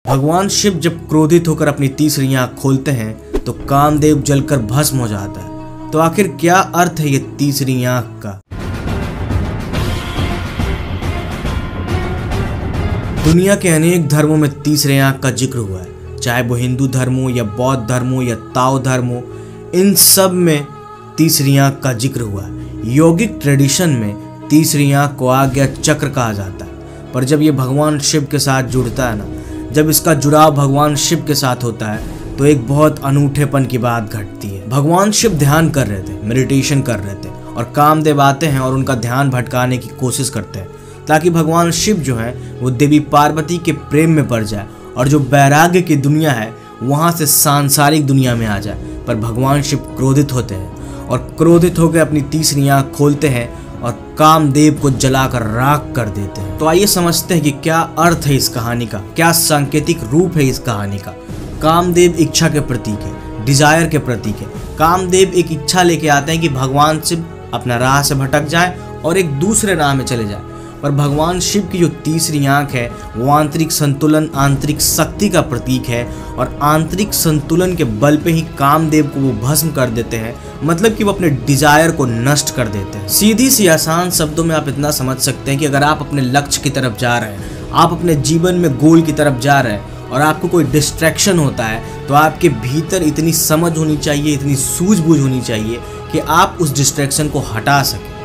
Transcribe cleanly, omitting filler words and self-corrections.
भगवान शिव जब क्रोधित होकर अपनी तीसरी आंख खोलते हैं तो कामदेव जलकर भस्म हो जाता है। तो आखिर क्या अर्थ है ये तीसरी आंख का? दुनिया के अनेक धर्मों में तीसरे आंख का जिक्र हुआ है, चाहे वो हिंदू धर्म हो या बौद्ध धर्म हो या ताओ धर्म हो, इन सब में तीसरी आंख का जिक्र हुआ है। योगिक ट्रेडिशन में तीसरी आंख को आज्ञा चक्र कहा जाता है, पर जब ये भगवान शिव के साथ जुड़ता है ना, जब इसका जुड़ाव भगवान शिव के साथ होता है तो एक बहुत अनूठेपन की बात घटती है। भगवान शिव ध्यान कर रहे थे, मेडिटेशन कर रहे थे, और कामदेव आते हैं और उनका ध्यान भटकाने की कोशिश करते हैं ताकि भगवान शिव जो है वो देवी पार्वती के प्रेम में पड़ जाए और जो वैराग्य की दुनिया है वहाँ से सांसारिक दुनिया में आ जाए। पर भगवान शिव क्रोधित होते हैं और क्रोधित होकर अपनी तीसरी आंख खोलते हैं और कामदेव को जलाकर राख कर देते हैं। तो आइए समझते हैं कि क्या अर्थ है इस कहानी का, क्या सांकेतिक रूप है इस कहानी का। कामदेव इच्छा के प्रतीक है, डिजायर के प्रतीक है। कामदेव एक इच्छा लेके आते हैं कि भगवान शिव अपना राह से भटक जाए और एक दूसरे राह में चले जाए। पर भगवान शिव की जो तीसरी आंख है वो आंतरिक संतुलन, आंतरिक शक्ति का प्रतीक है, और आंतरिक संतुलन के बल पे ही कामदेव को वो भस्म कर देते हैं, मतलब कि वो अपने डिजायर को नष्ट कर देते हैं। सीधी सी आसान शब्दों में आप इतना समझ सकते हैं कि अगर आप अपने लक्ष्य की तरफ जा रहे हैं, आप अपने जीवन में गोल की तरफ जा रहे हैं और आपको कोई डिस्ट्रैक्शन होता है, तो आपके भीतर इतनी समझ होनी चाहिए, इतनी सूझबूझ होनी चाहिए कि आप उस डिस्ट्रैक्शन को हटा सकें।